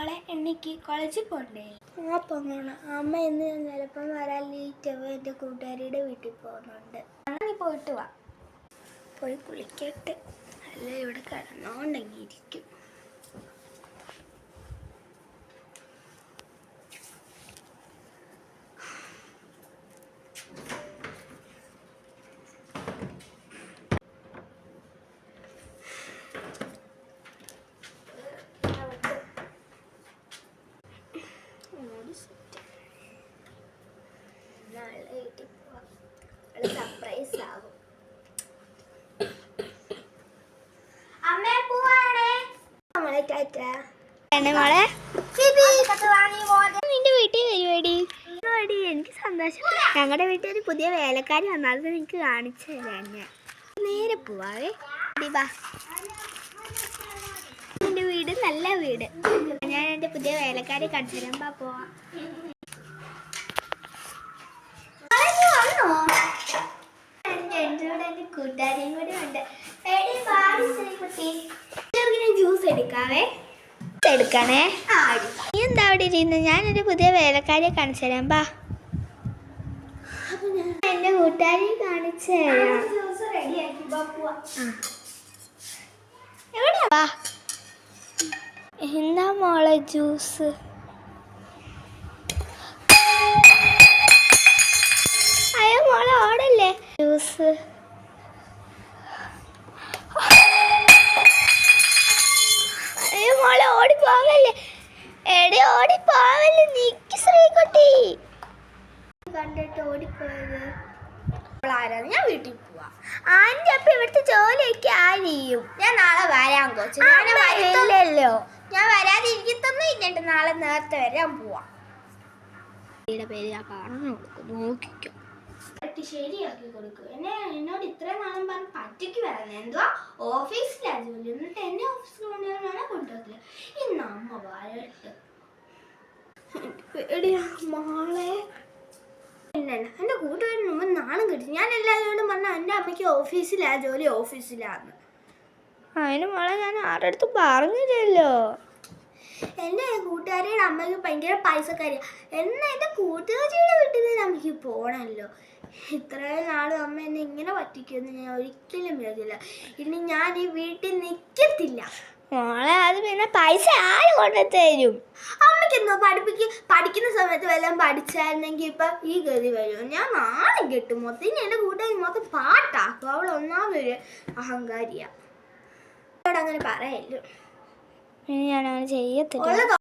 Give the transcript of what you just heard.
മോളെ എനിക്ക് കോളേജിൽ പോകണ്ടേ? ആ പോകണം. അമ്മ ഇന്ന് ചിലപ്പം വരാൻ ലേറ്റ് ആവും. എൻ്റെ കൂട്ടുകാരിയുടെ വീട്ടിൽ പോകുന്നുണ്ട്. നീ പോയിട്ട് വാ. പോയി കുളിക്കട്ടെ, അല്ല ഇവിടെ കിടന്നോണ്ടെങ്കിയിരിക്കും. സർപ്രൈസ് ആകും. അമ്മേ പോവാണേ. മോളെ ടാറ്റ. മോളെ നിന്റെ വീട്ടിൽ വരുവേടി? എനിക്ക് സന്തോഷം. ഞങ്ങളുടെ വീട്ടിൽ ഒരു പുതിയ വേലക്കാരി വന്നാൽ എനിക്ക് കാണിച്ചു തരാം. ഞാൻ നേരെ പോവാവേ. വാ, എൻ്റെ വീട് നല്ല വീട്. ഞാൻ എൻ്റെ പുതിയ വേലക്കാരി കാണിച്ചു തരാം. പോവാം. കൂട്ടുകാരിയും കൂടി ഉണ്ട്. ജ്യൂസ് എടുക്കാവേ. എടുക്കണേ. നീ എന്താ അവിടെ ഇരിക്കുന്നത്? ഞാനൊരു പുതിയ വേലക്കാരിയെ കാണിച്ചു തരാം. ബാ, ഞാൻ എൻ്റെ കൂട്ടുകാരിയെ കാണിച്ചു തരാം. എവിടെയാ? എന്താ മോളെ ജ്യൂസ്? അയ്യോ മോളെ ഓടല്ലേ. ജ്യൂസ് അയ്യോ മോളെ ഓടിപ്പോവല്ലേ. എടെ ഓടിപ്പോവല്ലേ. നിക്ക് ശ്രീകുട്ടി. കണ്ടിട്ട് ഓടിപ്പോയത് ആരാണ്? ഞാൻ വീട്ടിൽ പോവാ. ആൻ്റെ അപ്പം ഇവിടുത്തെ ജോലിയൊക്കെ ആര് ചെയ്യും? ഞാൻ നാളെ വരാൻ കോച്ചു. വരില്ലല്ലോ. ഞാൻ വരാതിരിക്കത്തൊന്നും ഇല്ല. നാളെ നേരത്തെ വരാൻ പോവാം. പേര് ഞാൻ പറഞ്ഞു കൊടുക്കും, നോക്കിക്കോ. ശരിയാക്കി കൊടുക്കും. എന്നോട് ഇത്രയും നാളും പറഞ്ഞ് പറ്റിക്ക് വരാൻ. എന്തുവാ ഓഫീസിലാണ് ജോലി, എന്നിട്ട് എന്നെ ഓഫീസിൽ കൊണ്ടുവരാനാണ് കൊണ്ടുവരില്ല. ഇന്ന് അമ്മ വരട്ടെ. പേടിയാ മോളെ. എൻ്റെ കൂട്ടുകാരന് മുമ്പ് നാണം കിട്ടി. ഞാൻ എല്ലാവരോടും പറഞ്ഞ എൻ്റെ അമ്മയ്ക്ക് ഓഫീസിലാ ജോലി, ഓഫീസിലാന്ന്. അതിന് മോളെ ഞാൻ ആരുടെ അടുത്ത് പറഞ്ഞില്ലല്ലോ. എൻ്റെ കൂട്ടുകാരിയുടെ അമ്മയ്ക്ക് ഭയങ്കര പൈസക്കാരിയാണ്. എന്നാൽ എൻ്റെ കൂട്ടുകാരിയുടെ വീട്ടിൽ നിന്ന് അമ്മയ്ക്ക് പോകണമല്ലോ. ഇത്രയും നാളും അമ്മ എന്നെ ഇങ്ങനെ പറ്റിക്കുമെന്ന് ഞാൻ ഒരിക്കലും വിചാരിച്ചില്ല. ഇനി ഞാൻ ഈ വീട്ടിൽ നിൽക്കത്തില്ല. മോളെ അത് പിന്നെ പൈസ ആര് കൊണ്ടു തരും? അമ്മയ്ക്ക് എന്തോ പഠിക്കുന്ന സമയത്ത് വല്ലതും പഠിച്ചായിരുന്നെങ്കിൽ ഇപ്പം ഈ ഗതി വരും. ഞാൻ നാളെ കെട്ടും മൊത്തം. ഇനി എൻ്റെ കൂട്ടുകാരി മൊത്തം പാട്ടാക്കും. അവൾ ഒന്നാമതൊരു അഹങ്കാരിയാണ്. അങ്ങനെ പറയല്ലോ. ഞാനങ്ങനെ ചെയ്യത്തില്ല.